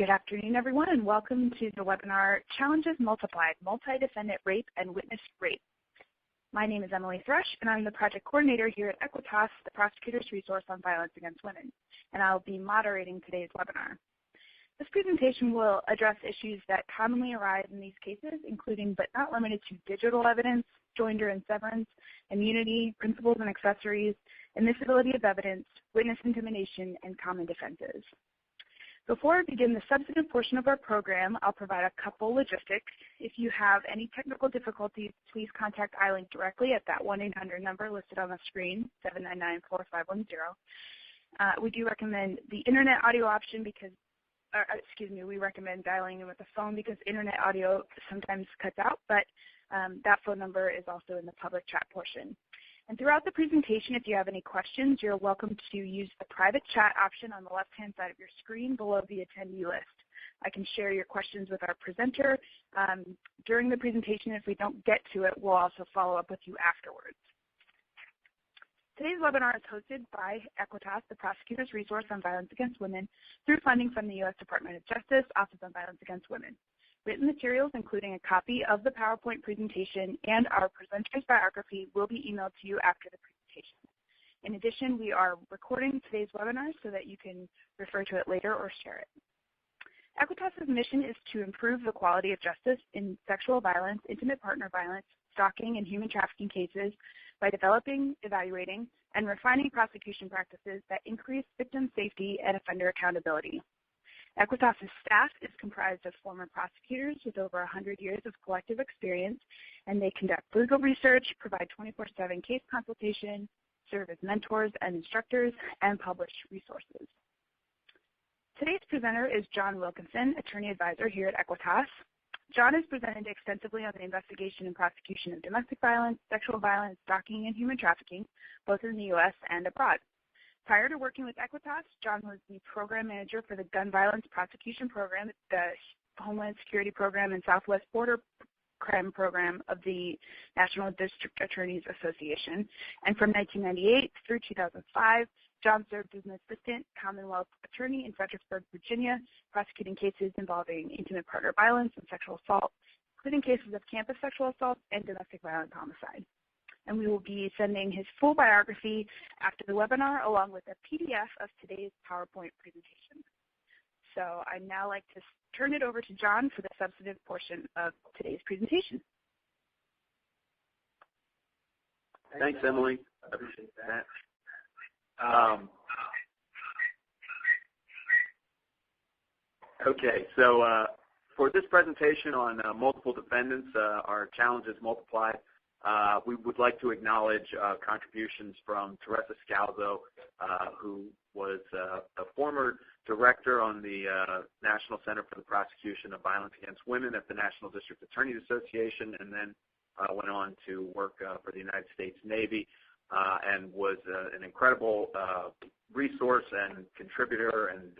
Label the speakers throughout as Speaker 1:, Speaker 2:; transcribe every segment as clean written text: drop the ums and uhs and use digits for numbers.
Speaker 1: Good afternoon, everyone, and welcome to the webinar, Challenges Multiplied, Multi-Defendant Rape and Witness Rape. My name is Emily Thrush, and I'm the project coordinator here at AEquitas, the Prosecutor's Resource on Violence Against Women, and I'll be moderating today's webinar. This presentation will address issues that commonly arise in these cases, including but not limited to digital evidence, joinder and severance, immunity, principles and accessories, admissibility of evidence, witness intimidation, and common defenses. Before I begin the substantive portion of our program, I'll provide a couple logistics. If you have any technical difficulties, please contact iLink directly at that 1-800 number listed on the screen, 799-4510. We do recommend the internet audio option because, we recommend dialing in with the phone because internet audio sometimes cuts out, but that phone number is also in the public chat portion. And throughout the presentation, if you have any questions, you're welcome to use the private chat option on the left-hand side of your screen below the attendee list. I can share your questions with our presenter during the presentation. If we don't get to it, we'll also follow up with you afterwards. Today's webinar is hosted by AEquitas, the Prosecutor's Resource on Violence Against Women, through funding from the U.S. Department of Justice, Office on Violence Against Women. Written materials, including a copy of the PowerPoint presentation and our presenter's biography, will be emailed to you after the presentation. In addition, we are recording today's webinar so that you can refer to it later or share it. AEquitas' mission is to improve the quality of justice in sexual violence, intimate partner violence, stalking, and human trafficking cases by developing, evaluating, and refining prosecution practices that increase victim safety and offender accountability. AEquitas' staff is comprised of former prosecutors with over 100 years of collective experience, and they conduct legal research, provide 24/7 case consultation, serve as mentors and instructors, and publish resources. Today's presenter is John Wilkinson, attorney advisor here at AEquitas. John has presented extensively on the investigation and prosecution of domestic violence, sexual violence, stalking, and human trafficking, both in the U.S. and abroad. Prior to working with AEquitas, John was the program manager for the Gun Violence Prosecution Program, the Homeland Security Program, and Southwest Border Crime Program of the National District Attorneys Association. And from 1998 through 2005, John served as an assistant Commonwealth attorney in Fredericksburg, Virginia, prosecuting cases involving intimate partner violence and sexual assault, including cases of campus sexual assault and domestic violence homicide. And we will be sending his full biography after the webinar, along with a PDF of today's PowerPoint presentation. So I'd now like to turn it over to John for the substantive portion of today's presentation.
Speaker 2: Thanks, Emily. I appreciate that. Okay, so for this presentation on multiple defendants, our challenges multiplied, we would like to acknowledge contributions from Teresa Scalzo, who was a former director on the National Center for the Prosecution of Violence Against Women at the National District Attorneys Association, and then went on to work for the United States Navy and was an incredible resource and contributor and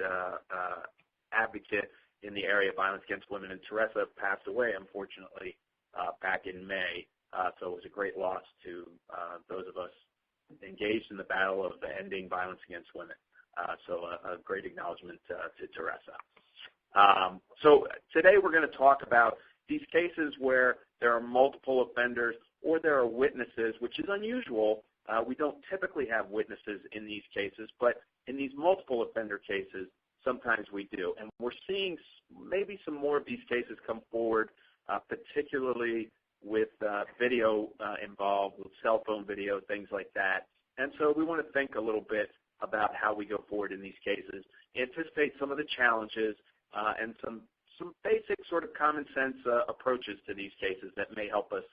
Speaker 2: advocate in the area of violence against women. And Teresa passed away, unfortunately, back in May. So it was a great loss to those of us engaged in the battle of ending violence against women. So a great acknowledgement to Teresa. So today we're going to talk about these cases where there are multiple offenders or there are witnesses, which is unusual. We don't typically have witnesses in these cases, but in these multiple offender cases, sometimes we do. And we're seeing maybe some more of these cases come forward, particularly with video involved, with cell phone video, things like that. And so we want to think a little bit about how we go forward in these cases, anticipate some of the challenges, and some basic sort of common sense approaches to these cases that may help us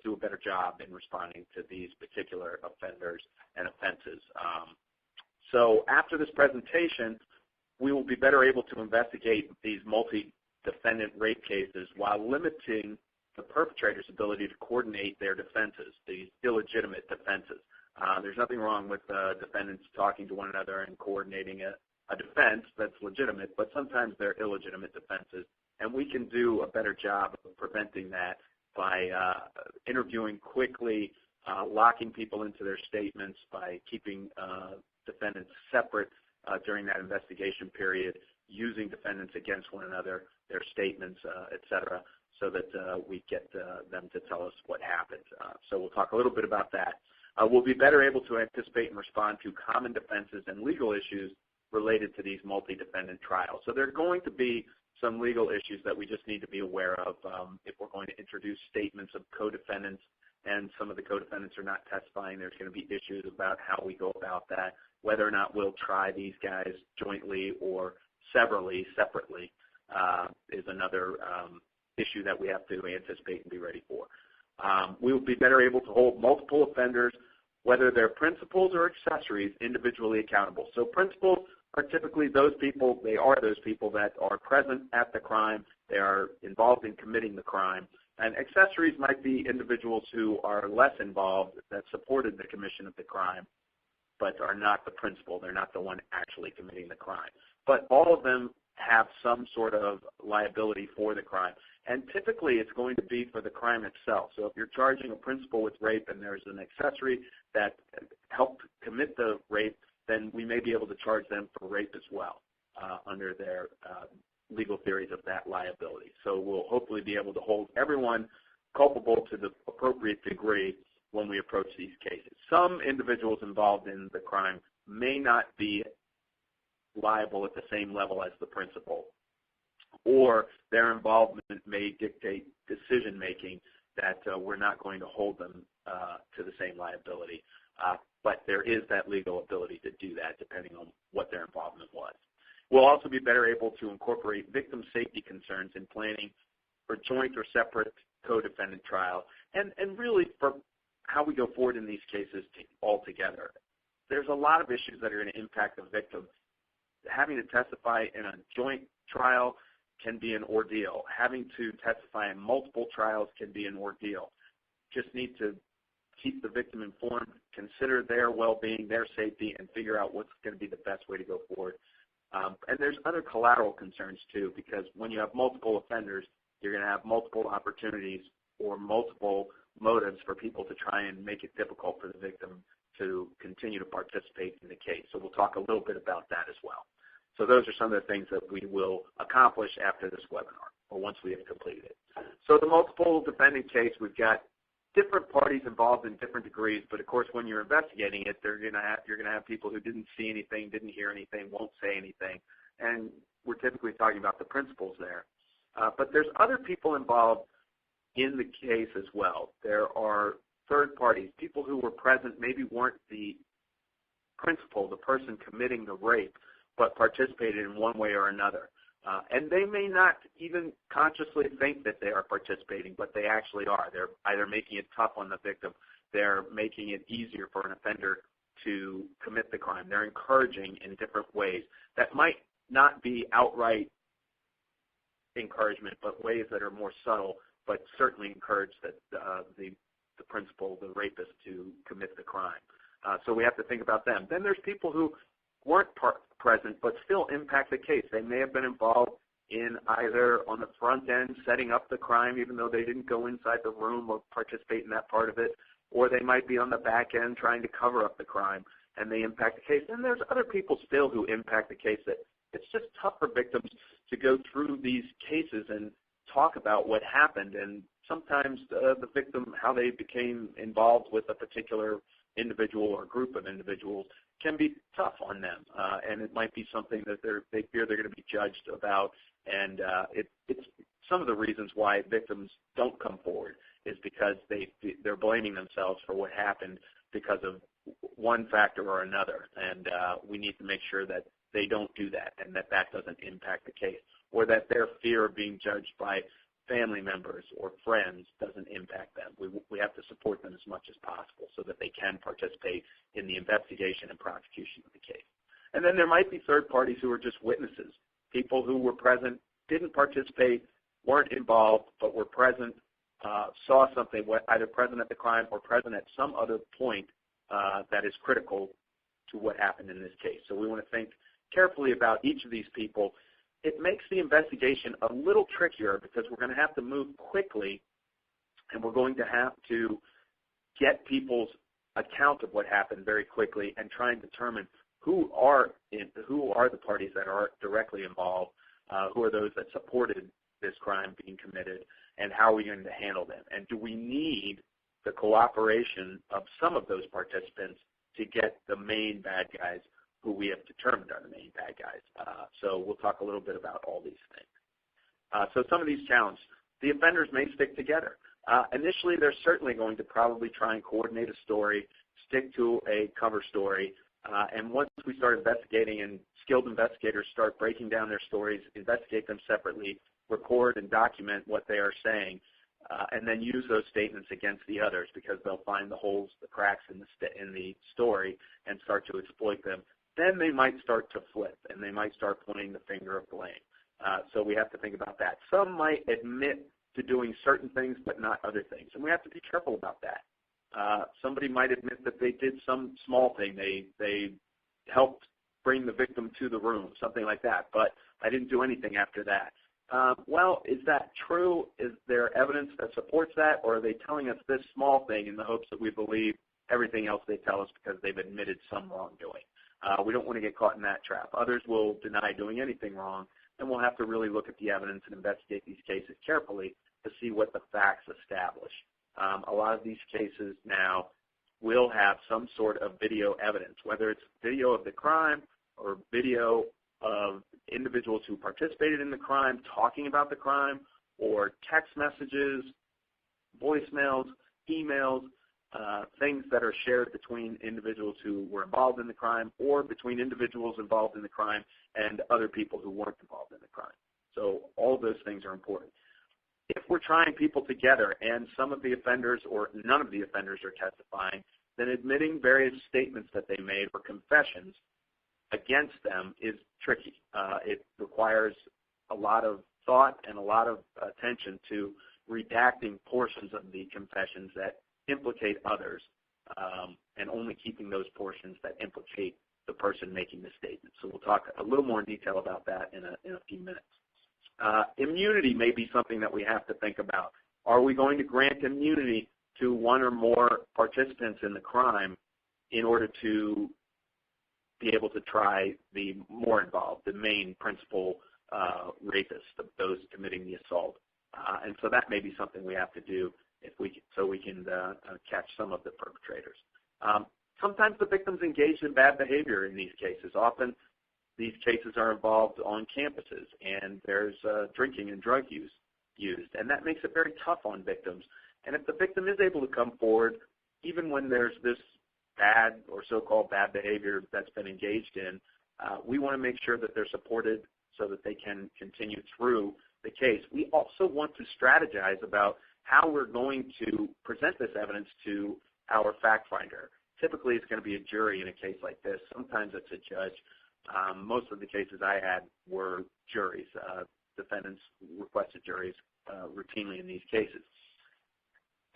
Speaker 2: do a better job in responding to these particular offenders and offenses. So after this presentation, we will be better able to investigate these multi-defendant rape cases while limiting the perpetrator's ability to coordinate their defenses, these illegitimate defenses. There's nothing wrong with defendants talking to one another and coordinating a defense that's legitimate, but sometimes they're illegitimate defenses, and we can do a better job of preventing that by interviewing quickly, locking people into their statements, by keeping defendants separate during that investigation period, using defendants against one another, their statements, et cetera, so that we get them to tell us what happened. So we'll talk a little bit about that. We'll be better able to anticipate and respond to common defenses and legal issues related to these multi-defendant trials. So there are going to be some legal issues that we just need to be aware of if we're going to introduce statements of co-defendants and some of the co-defendants are not testifying. There's going to be issues about how we go about that, whether or not we'll try these guys jointly or separately is another issue that we have to anticipate and be ready for. We will be better able to hold multiple offenders, whether they're principals or accessories, individually accountable. So principals are typically those people, they are those people that are present at the crime, they are involved in committing the crime, and accessories might be individuals who are less involved, that supported the commission of the crime, but are not the principal, they're not the one actually committing the crime. But all of them have some sort of liability for the crime. And typically it's going to be for the crime itself. So if you're charging a principal with rape and there's an accessory that helped commit the rape, then we may be able to charge them for rape as well under their legal theories of that liability. So we'll hopefully be able to hold everyone culpable to the appropriate degree when we approach these cases. Some individuals involved in the crime may not be liable at the same level as the principal, or their involvement may dictate decision-making that we're not going to hold them to the same liability. But there is that legal ability to do that depending on what their involvement was. We'll also be better able to incorporate victim safety concerns in planning for joint or separate co-defendant trial, and really for how we go forward in these cases altogether. There's a lot of issues that are going to impact the victim. Having to testify in a joint trial can be an ordeal. Having to testify in multiple trials can be an ordeal. Just need to keep the victim informed, consider their well-being, their safety, and figure out what's going to be the best way to go forward. And there's other collateral concerns, too, because when you have multiple offenders, you're going to have multiple opportunities or multiple motives for people to try and make it difficult for the victim to continue to participate in the case. So we'll talk a little bit about that as well. So those are some of the things that we will accomplish after this webinar, or once we have completed it. So the multiple defendant case, we've got different parties involved in different degrees, but of course when you're investigating it, you're going to have people who didn't see anything, didn't hear anything, won't say anything, and we're typically talking about the principals there. But there's other people involved in the case as well. There are third parties, people who were present, maybe weren't the principal, the person committing the rape, but participated in one way or another. And they may not even consciously think that they are participating, but they actually are. They're either making it tough on the victim, they're making it easier for an offender to commit the crime. They're encouraging in different ways that might not be outright encouragement, but ways that are more subtle, but certainly encourage that the principal, the rapist, to commit the crime. So we have to think about them. Then there's people who weren't present but still impact the case. They may have been involved in either on the front end setting up the crime even though they didn't go inside the room or participate in that part of it, or they might be on the back end trying to cover up the crime and they impact the case. And there's other people still who impact the case that it's just tough for victims to go through these cases and talk about what happened, and sometimes the victim, how they became involved with a particular individual or group of individuals can be tough on them, and it might be something that they fear they're going to be judged about, and it's some of the reasons why victims don't come forward is because they're blaming themselves for what happened because of one factor or another, and we need to make sure that they don't do that and that doesn't impact the case, or that their fear of being judged by family members or friends doesn't impact them. We have to support them as much as possible so that they can participate in the investigation and prosecution of the case. And then there might be third parties who are just witnesses, people who were present, didn't participate, weren't involved, but were present, saw something, either present at the crime or present at some other point that is critical to what happened in this case. So we want to think carefully about each of these people. It makes the investigation a little trickier because we're going to have to move quickly and we're going to have to get people's account of what happened very quickly and try and determine who are the parties that are directly involved, who are those that supported this crime being committed, and how are we going to handle them? And do we need the cooperation of some of those participants to get the main bad guys who we have determined are the main bad guys? So we'll talk a little bit about all these things. So some of these challenges. The offenders may stick together. Initially, they're certainly going to probably try and coordinate a story, stick to a cover story, and once we start investigating and skilled investigators start breaking down their stories, investigate them separately, record and document what they are saying, and then use those statements against the others because they'll find the holes, the cracks in the story and start to exploit them, then they might start to flip and they might start pointing the finger of blame. So we have to think about that. Some might admit to doing certain things but not other things, and we have to be careful about that. Somebody might admit that they did some small thing. They helped bring the victim to the room, something like that, but I didn't do anything after that. Well, is that true? Is there evidence that supports that, or are they telling us this small thing in the hopes that we believe everything else they tell us because they've admitted some wrongdoing? We don't want to get caught in that trap. Others will deny doing anything wrong, and we'll have to really look at the evidence and investigate these cases carefully to see what the facts establish. A lot of these cases now will have some sort of video evidence, whether it's video of the crime or video of individuals who participated in the crime talking about the crime, or text messages, voicemails, emails, things that are shared between individuals who were involved in the crime or between individuals involved in the crime and other people who weren't involved in the crime. So all of those things are important. If we're trying people together and some of the offenders or none of the offenders are testifying, then admitting various statements that they made or confessions against them is tricky. It requires a lot of thought and a lot of attention to redacting portions of the confessions that implicate others and only keeping those portions that implicate the person making the statement. So we'll talk a little more in detail about that in a few minutes. Immunity may be something that we have to think about. Are we going to grant immunity to one or more participants in the crime in order to be able to try the more involved, the main principal rapist, those committing the assault? And so that may be something we have to do so we can catch some of the perpetrators. Sometimes the victims engage in bad behavior in these cases. Often these cases are involved on campuses, and there's drinking and drug use used, and that makes it very tough on victims. And if the victim is able to come forward, even when there's this bad or so-called bad behavior that's been engaged in, we want to make sure that they're supported so that they can continue through the case. We also want to strategize about how we're going to present this evidence to our fact finder. Typically, it's going to be a jury in a case like this. Sometimes it's a judge. Most of the cases I had were juries. Defendants requested juries routinely in these cases.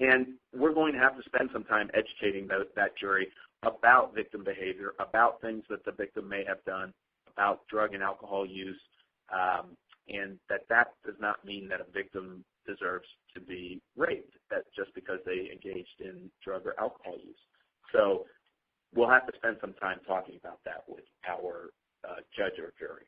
Speaker 2: And we're going to have to spend some time educating that jury about victim behavior, about things that the victim may have done, about drug and alcohol use, and that does not mean that a victim deserves to be raped just because they engaged in drug or alcohol use. So we'll have to spend some time talking about that with our judge or jury.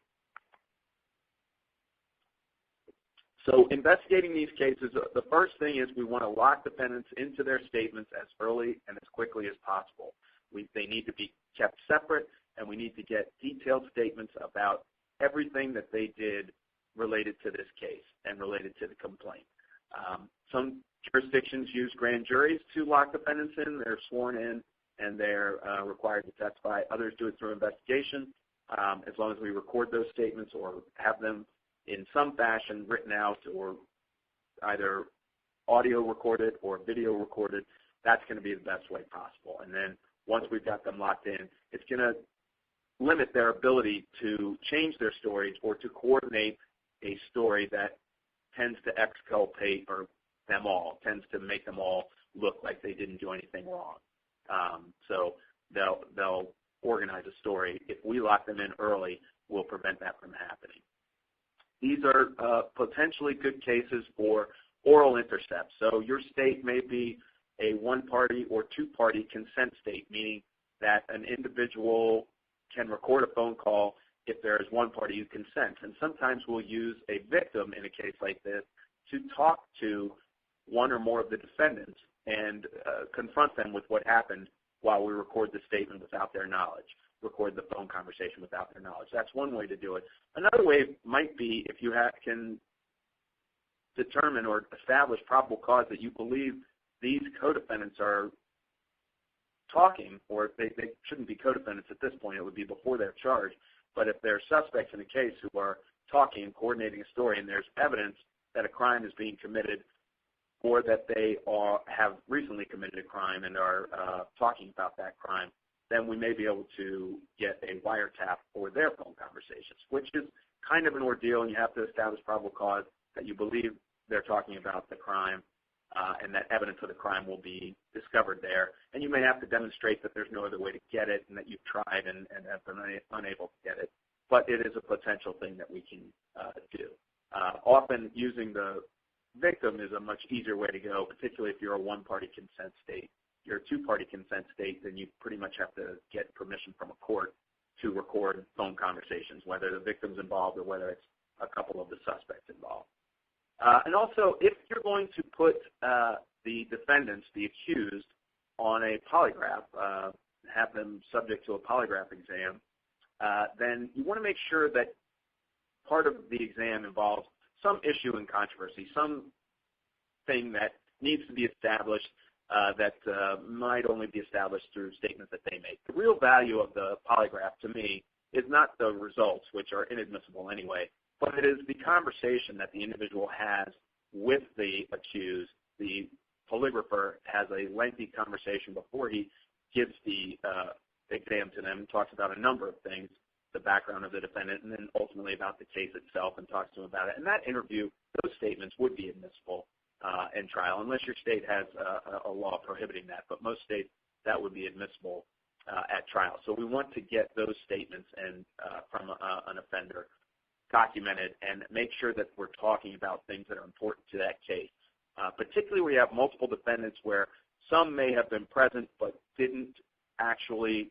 Speaker 2: So investigating these cases, the first thing is we want to lock defendants into their statements as early and as quickly as possible. They need to be kept separate, and we need to get detailed statements about everything that they did related to this case and related to the complaint. Some jurisdictions use grand juries to lock defendants in. They're sworn in and they're required to testify. Others do it through investigation. As long as we record those statements or have them in some fashion written out or either audio recorded or video recorded, that's going to be the best way possible. And then once we've got them locked in, it's going to limit their ability to change their stories or to coordinate a story that tends to exculpate them all, tends to make them all look like they didn't do anything wrong. So they'll organize a story. If we lock them in early, we'll prevent that from happening. These are potentially good cases for oral intercepts. So your state may be a one-party or two-party consent state, meaning that an individual can record a phone call if there is one party who consents. And sometimes we'll use a victim in a case like this to talk to one or more of the defendants and confront them with what happened while we record the statement without their knowledge, record the phone conversation without their knowledge. That's one way to do it. Another way might be if you can determine or establish probable cause that you believe these co-defendants are talking, or if they shouldn't be co-defendants at this point, it would be before they're charged, but if they're suspects in a case who are talking and coordinating a story and there's evidence that a crime is being committed or that they have recently committed a crime and are talking about that crime, then we may be able to get a wiretap for their phone conversations, which is kind of an ordeal, and you have to establish probable cause that you believe they're talking about the crime and that evidence of the crime will be discovered there. And you may have to demonstrate that there's no other way to get it and that you've tried and have been unable to get it. But it is a potential thing that we can do. Often using the victim is a much easier way to go, particularly if you're a one-party consent state. If you're a two-party consent state, then you pretty much have to get permission from a court to record phone conversations, whether the victim's involved or whether it's a couple of the suspects involved. And also, if you're going to put the defendants, the accused, on a polygraph, have them subject to a polygraph exam, then you want to make sure that part of the exam involves some issue in controversy, something that needs to be established that might only be established through statements that they make. The real value of the polygraph, to me, is not the results, which are inadmissible anyway, but it is the conversation that the individual has with the accused. The polygrapher has a lengthy conversation before he gives the exam to them, talks about a number of things, the background of the defendant, and then ultimately about the case itself and talks to him about it. And that interview, those statements would be admissible in trial, unless your state has a law prohibiting that. But most states, that would be admissible at trial. So we want to get those statements from an offender documented and make sure that we're talking about things that are important to that case. Particularly where you have multiple defendants where some may have been present but didn't actually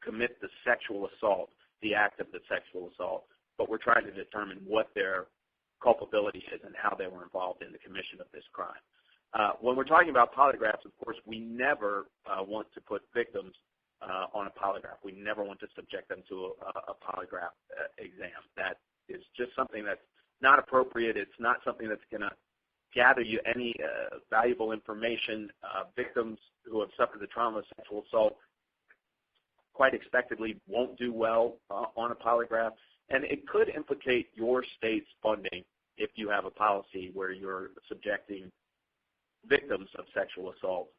Speaker 2: commit the sexual assault, the act of the sexual assault, but we're trying to determine what their culpability is and how they were involved in the commission of this crime. When we're talking about polygraphs, of course, we never want to put victims on a polygraph. We never want to subject them to a polygraph exam. That is just something that's not appropriate. It's not something that's going to gather you any valuable information. Victims who have suffered the trauma of sexual assault quite expectedly won't do well on a polygraph, and it could implicate your state's funding if you have a policy where you're subjecting victims of sexual assault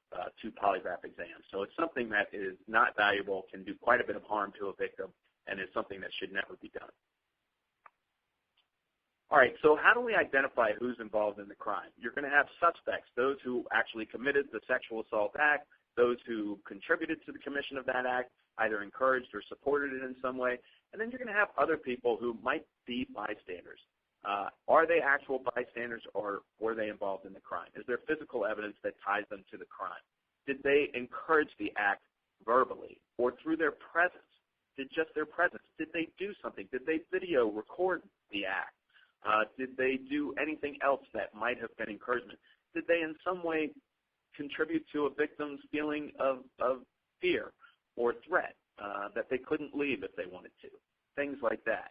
Speaker 2: to polygraph exams. So it's something that is not valuable, can do quite a bit of harm to a victim, and is something that should never be done. All right, so how do we identify who's involved in the crime? You're going to have suspects, those who actually committed the sexual assault act, those who contributed to the commission of that act, either encouraged or supported it in some way, and then you're going to have other people who might be bystanders. Are they actual bystanders, or were they involved in the crime? Is there physical evidence that ties them to the crime? Did they encourage the act verbally or through their presence? Just their presence? Did they do something? Did they video record the act? Did they do anything else that might have been encouragement? Did they in some way contribute to a victim's feeling of fear or threat that they couldn't leave if they wanted to? Things like that.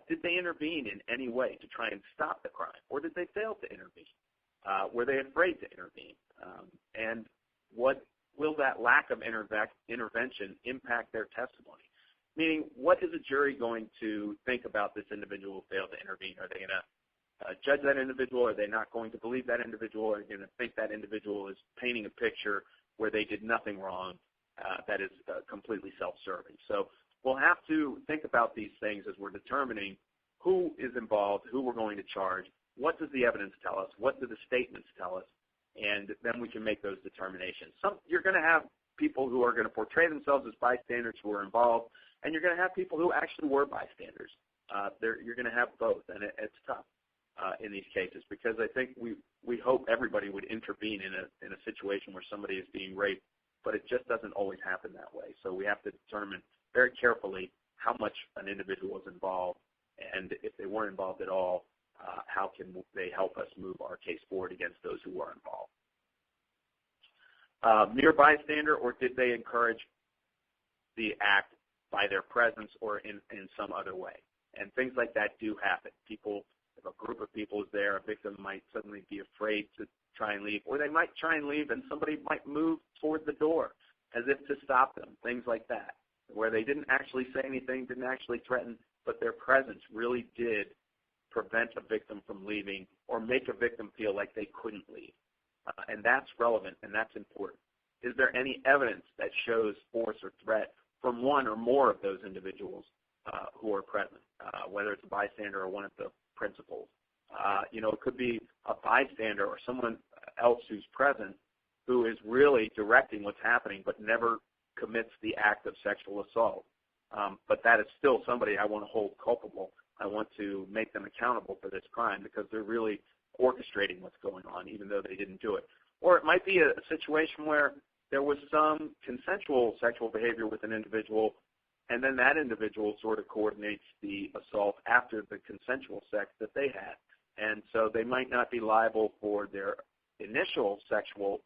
Speaker 2: Did they intervene in any way to try and stop the crime, or did they fail to intervene? Were they afraid to intervene? And what will that lack of intervention impact their testimony? Meaning, what is a jury going to think about this individual who failed to intervene? Are they going to judge that individual? Are they not going to believe that individual? Are they going to think that individual is painting a picture where they did nothing wrong that is completely self-serving? So we'll have to think about these things as we're determining who is involved, who we're going to charge, what does the evidence tell us, what do the statements tell us, and then we can make those determinations. You're going to have people who are going to portray themselves as bystanders who are involved, and you're going to have people who actually were bystanders. You're going to have both, and it's tough in these cases because I think we hope everybody would intervene in a situation where somebody is being raped, but it just doesn't always happen that way. So we have to determine very carefully how much an individual is involved, and if they weren't involved at all, how can they help us move our case forward against those who were involved. Mere bystander, or did they encourage the act by their presence or in some other way? And things like that do happen. People, if a group of people is there, a victim might suddenly be afraid to try and leave, or they might try and leave and somebody might move toward the door as if to stop them, things like that, where they didn't actually say anything, didn't actually threaten, but their presence really did prevent a victim from leaving or make a victim feel like they couldn't leave. And that's relevant and that's important. Is there any evidence that shows force or threat from one or more of those individuals who are present, whether it's a bystander or one of the principals? It could be a bystander or someone else who's present who is really directing what's happening but never commits the act of sexual assault. But that is still somebody I want to hold culpable. I want to make them accountable for this crime because they're really orchestrating what's going on, even though they didn't do it. Or it might be a situation where there was some consensual sexual behavior with an individual, and then that individual sort of coordinates the assault after the consensual sex that they had. And so they might not be liable for their initial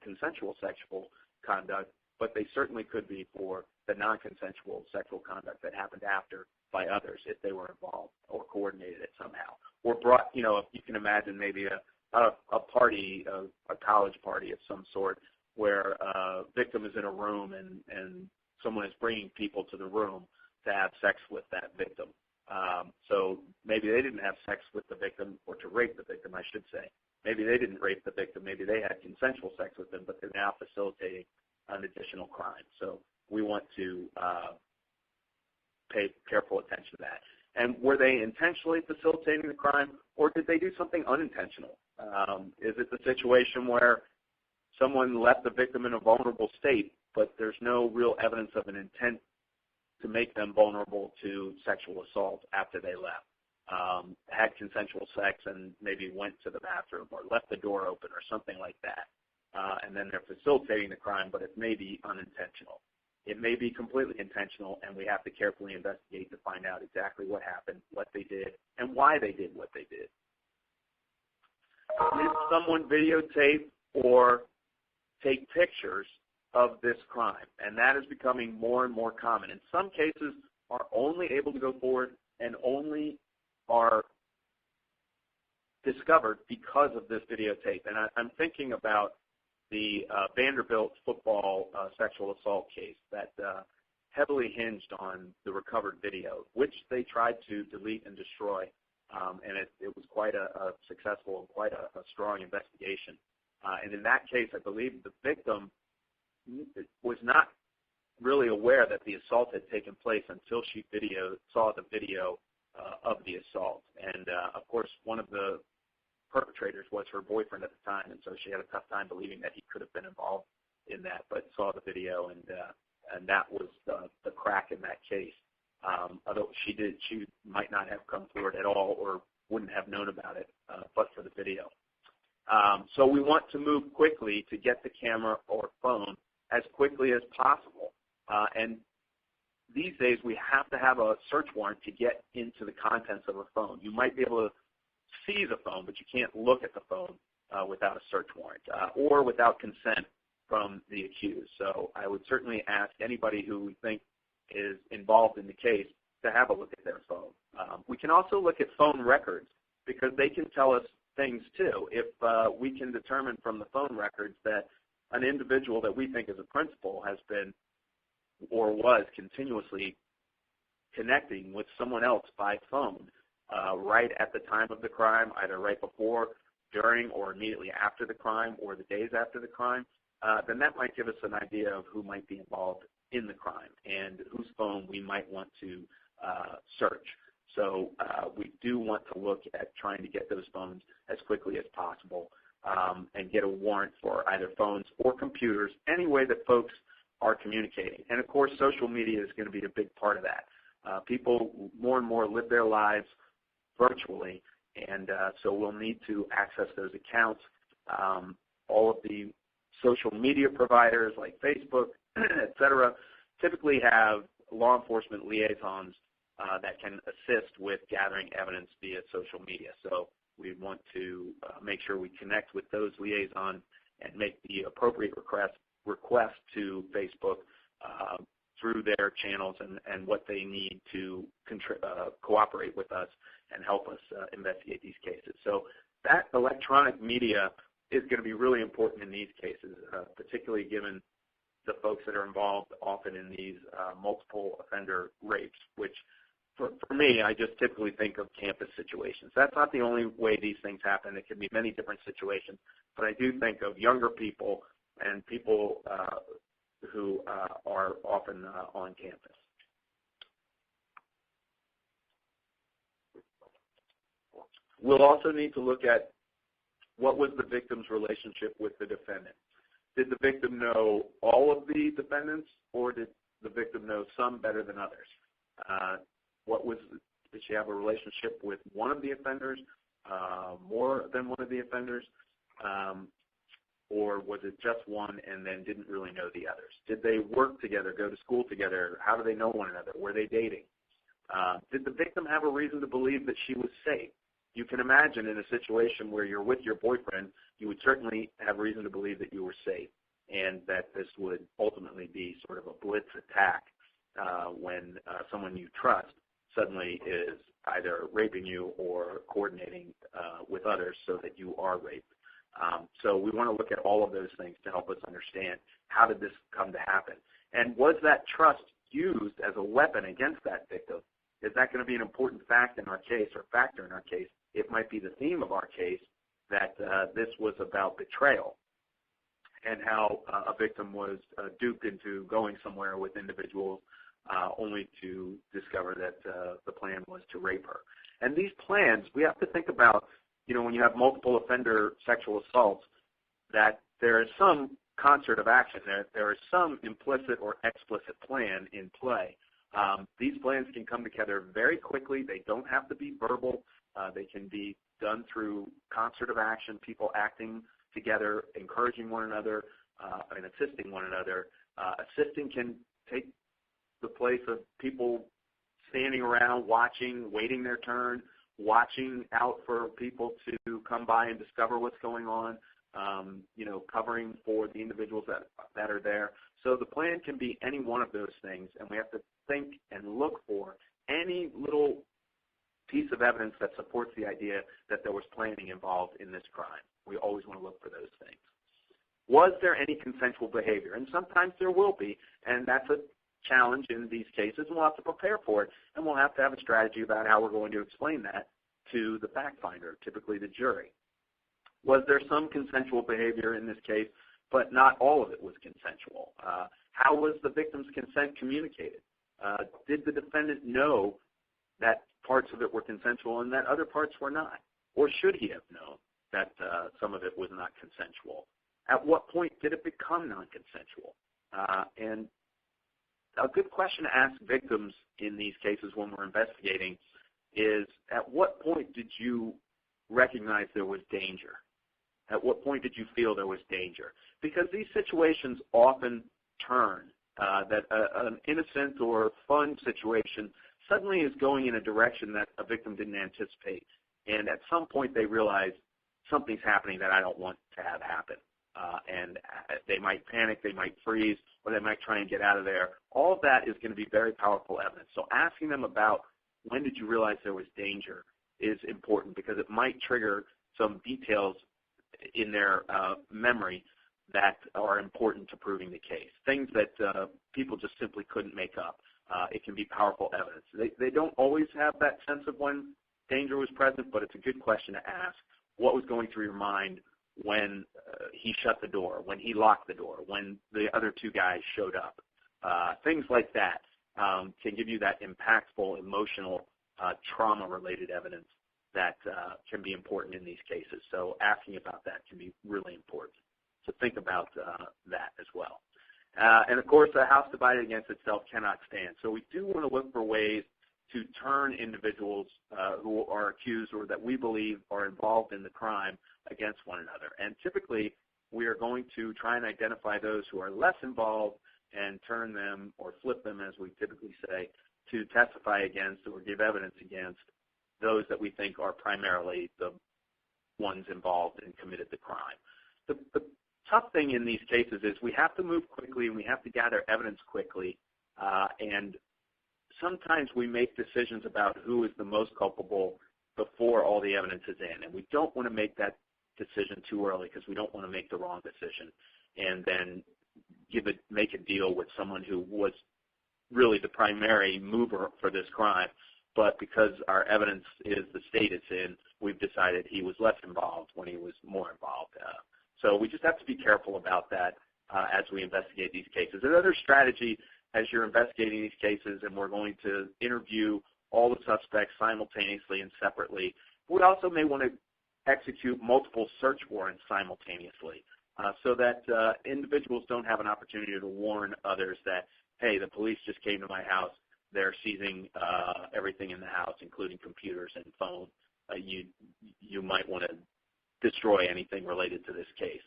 Speaker 2: consensual sexual conduct, but they certainly could be for the non-consensual sexual conduct that happened after by others if they were involved or coordinated it somehow. Or brought, if you can imagine maybe a party, a college party of some sort, where a victim is in a room and someone is bringing people to the room to have sex with that victim. So maybe they didn't have sex with the victim, or to rape the victim, I should say. Maybe they didn't rape the victim. Maybe they had consensual sex with them, but they're now facilitating an additional crime. So we want to pay careful attention to that. And were they intentionally facilitating the crime, or did they do something unintentional? Is it the situation where someone left the victim in a vulnerable state, but there's no real evidence of an intent to make them vulnerable to sexual assault after they left? Had consensual sex and maybe went to the bathroom or left the door open or something like that. And then they're facilitating the crime, but it may be unintentional. It may be completely intentional, and we have to carefully investigate to find out exactly what happened, what they did, and why they did what they did. Did someone videotape or take pictures of this crime? And that is becoming more and more common. In some cases, are only able to go forward and only are discovered because of this videotape. And I'm thinking about the Vanderbilt football sexual assault case that heavily hinged on the recovered video, which they tried to delete and destroy, and it was quite a successful and quite a strong investigation. And in that case, I believe the victim was not really aware that the assault had taken place until she saw the video of the assault. And, of course, one of the perpetrators was her boyfriend at the time, and so she had a tough time believing that he could have been involved in that, but saw the video, and that was the crack in that case. Although she might not have come forward at all or wouldn't have known about it but for the video. So we want to move quickly to get the camera or phone as quickly as possible. And these days we have to have a search warrant to get into the contents of a phone. You might be able to see the phone, but you can't look at the phone without a search warrant or without consent from the accused. So I would certainly ask anybody who we think is involved in the case to have a look at their phone. We can also look at phone records because they can tell us things too. If we can determine from the phone records that an individual that we think is a principal has been or was continuously connecting with someone else by phone right at the time of the crime, either right before, during, or immediately after the crime, or the days after the crime, then that might give us an idea of who might be involved in the crime and whose phone we might want to search. So we do want to look at trying to get those phones as quickly as possible and get a warrant for either phones or computers, any way that folks are communicating. And, of course, social media is going to be a big part of that. People more and more live their lives virtually, and so we'll need to access those accounts. All of the social media providers like Facebook, et cetera, typically have law enforcement liaisons that can assist with gathering evidence via social media. So we want to make sure we connect with those liaisons and make the appropriate request to Facebook through their channels and what they need to cooperate with us and help us investigate these cases. So that electronic media is going to be really important in these cases, particularly given the folks that are involved often in these multiple offender rapes, which for me, I just typically think of campus situations. That's not the only way these things happen. It can be many different situations, but I do think of younger people and people who are often on campus. We'll also need to look at what was the victim's relationship with the defendant. Did the victim know all of the defendants, or did the victim know some better than others? Did she have a relationship with one of the offenders, more than one of the offenders, or was it just one and then didn't really know the others? Did they work together, go to school together? How do they know one another? Were they dating? Did the victim have a reason to believe that she was safe? You can imagine in a situation where you're with your boyfriend, you would certainly have reason to believe that you were safe and that this would ultimately be sort of a blitz attack when someone you trust suddenly is either raping you or coordinating with others so that you are raped. So we want to look at all of those things to help us understand how did this come to happen. And was that trust used as a weapon against that victim? Is that going to be an important fact in our case or factor in our case? It might be the theme of our case that this was about betrayal and how a victim was duped into going somewhere with individuals only to discover that the plan was to rape her. And these plans, we have to think about, when you have multiple offender sexual assaults, that there is some concert of action. There is some implicit or explicit plan in play. These plans can come together very quickly. They don't have to be verbal. They can be done through concert of action, people acting together, encouraging one another, and assisting one another. Assisting can take the place of people standing around watching, waiting their turn, watching out for people to come by and discover what's going on, covering for the individuals that are there. So the plan can be any one of those things, and we have to think and look for any little piece of evidence that supports the idea that there was planning involved in this crime. We always want to look for those things. Was there any consensual behavior? And sometimes there will be, and that's a challenge in these cases, and we'll have to prepare for it, and we'll have to have a strategy about how we're going to explain that to the fact finder, typically the jury. Was there some consensual behavior in this case, but not all of it was consensual? How was the victim's consent communicated? Did the defendant know that parts of it were consensual and that other parts were not? Or should he have known that some of it was not consensual? At what point did it become non-consensual? And a good question to ask victims in these cases when we're investigating is, at what point did you recognize there was danger? At what point did you feel there was danger? Because these situations often turn, that an innocent or fun situation suddenly is going in a direction that a victim didn't anticipate. And at some point they realize something's happening that I don't want to have happen. And they might panic, they might freeze, or they might try and get out of there. All of that is going to be very powerful evidence. So asking them about when did you realize there was danger is important, because it might trigger some details in their memory that are important to proving the case, things that people just simply couldn't make up. It can be powerful evidence. They don't always have that sense of when danger was present, but it's a good question to ask. What was going through your mind when he shut the door, when he locked the door, when the other two guys showed up? Things like that can give you that impactful, emotional, trauma-related evidence that can be important in these cases. So asking about that can be really important. So think about that as well. And, of course, a house divided against itself cannot stand. So we do want to look for ways to turn individuals who are accused or that we believe are involved in the crime against one another. And typically we are going to try and identify those who are less involved and turn them or flip them, as we typically say, to testify against or give evidence against those that we think are primarily the ones involved and committed the crime. The tough thing in these cases is we have to move quickly and we have to gather evidence quickly, and sometimes we make decisions about who is the most culpable before all the evidence is in, and we don't want to make that decision too early because we don't want to make the wrong decision and then make a deal with someone who was really the primary mover for this crime, but because our evidence is the state it's in, we've decided he was less involved when he was more involved. So we just have to be careful about that as we investigate these cases. Another strategy as you're investigating these cases, and we're going to interview all the suspects simultaneously and separately, we also may want to execute multiple search warrants simultaneously so that individuals don't have an opportunity to warn others that, hey, the police just came to my house. They're seizing everything in the house, including computers and phones. You might want to destroy anything related to this case.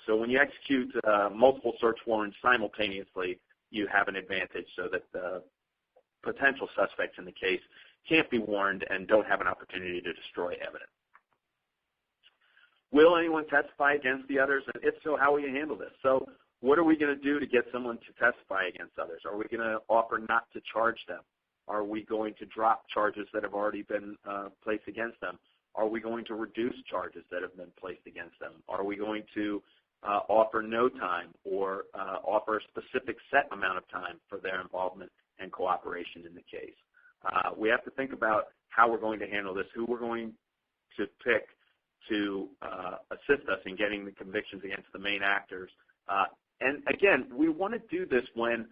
Speaker 2: So when you execute multiple search warrants simultaneously, you have an advantage so that the potential suspects in the case can't be warned and don't have an opportunity to destroy evidence. Will anyone testify against the others? And if so, how will you handle this? So what are we going to do to get someone to testify against others? Are we going to offer not to charge them? Are we going to drop charges that have already been placed against them? Are we going to reduce charges that have been placed against them? Are we going to offer no time or offer a specific set amount of time for their involvement and cooperation in the case? We have to think about how we're going to handle this, who we're going to pick to assist us in getting the convictions against the main actors. And again, we want to do this when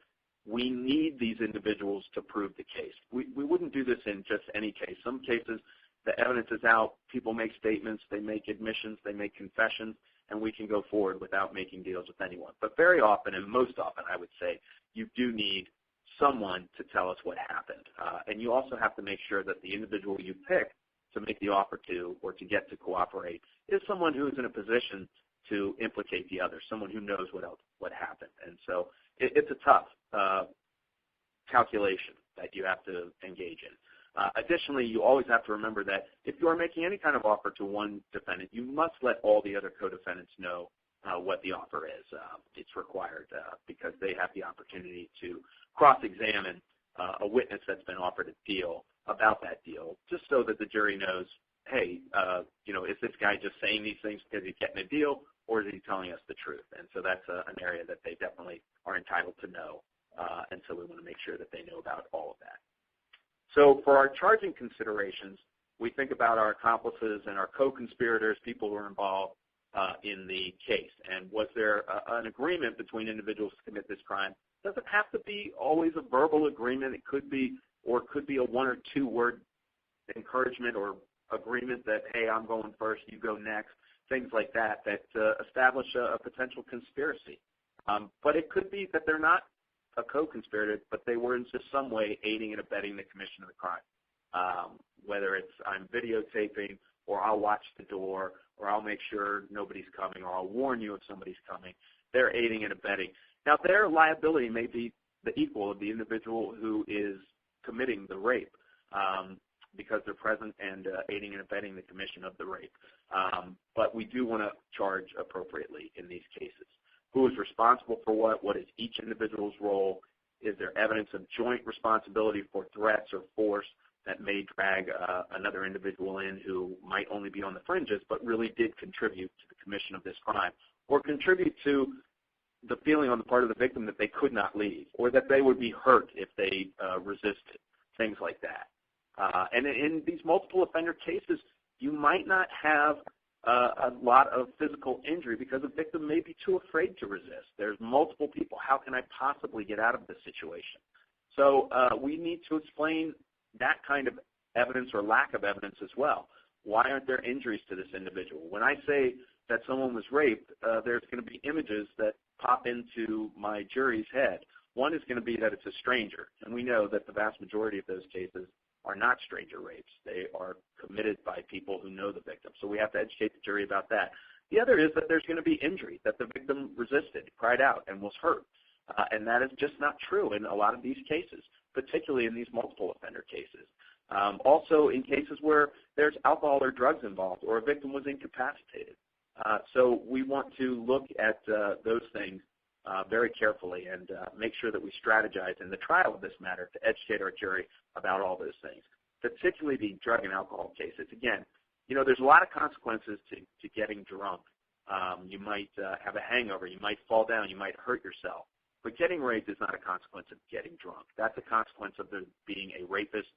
Speaker 2: we need these individuals to prove the case. We wouldn't do this in just any case. Some cases, the evidence is out, people make statements, they make admissions, they make confessions, and we can go forward without making deals with anyone. But very often, and most often, I would say, you do need someone to tell us what happened. And you also have to make sure that the individual you pick to make the offer to or to get to cooperate is someone who is in a position to implicate the other, someone who knows what happened. And so it's a tough calculation that you have to engage in. Additionally, you always have to remember that if you are making any kind of offer to one defendant, you must let all the other co-defendants know what the offer is. It's required because they have the opportunity to cross-examine a witness that's been offered a deal about that deal, just so that the jury knows, hey, is this guy just saying these things because he's getting a deal, or is he telling us the truth? And so that's an area that they definitely are entitled to know, and so we want to make sure that they know about all of that. So for our charging considerations, we think about our accomplices and our co-conspirators, people who are involved in the case. And was there an agreement between individuals to commit this crime? It doesn't have to be always a verbal agreement. It could be, or it could be a one or two word encouragement or agreement that, hey, I'm going first, you go next, things like that, that establish a potential conspiracy. But it could be that they're not a co-conspirator, but they were in just some way aiding and abetting the commission of the crime. Whether it's I'm videotaping, or I'll watch the door, or I'll make sure nobody's coming, or I'll warn you if somebody's coming, they're aiding and abetting. Now, their liability may be the equal of the individual who is committing the rape because they're present and aiding and abetting the commission of the rape. But we do want to charge appropriately in these cases. Who is responsible for what? What is each individual's role? Is there evidence of joint responsibility for threats or force that may drag another individual in who might only be on the fringes but really did contribute to the commission of this crime, or contribute to the feeling on the part of the victim that they could not leave, or that they would be hurt if they resisted, things like that. And in these multiple offender cases, you might not have a lot of physical injury because the victim may be too afraid to resist. There's multiple people. How can I possibly get out of this situation? So we need to explain that kind of evidence or lack of evidence as well. Why aren't there injuries to this individual? When I say that someone was raped, there's going to be images that pop into my jury's head. One is going to be that it's a stranger, and we know that the vast majority of those cases are not stranger rapes. They are committed by people who know the victim. So we have to educate the jury about that. The other is that there's going to be injury, that the victim resisted, cried out, and was hurt. And that is just not true in a lot of these cases, particularly in these multiple offender cases. Also in cases where there's alcohol or drugs involved or a victim was incapacitated. So we want to look at those things very carefully and make sure that we strategize in the trial of this matter to educate our jury about all those things, particularly the drug and alcohol cases. Again, you know, there's a lot of consequences to getting drunk. You might have a hangover. You might fall down. You might hurt yourself. But getting raped is not a consequence of getting drunk. That's a consequence of there being a rapist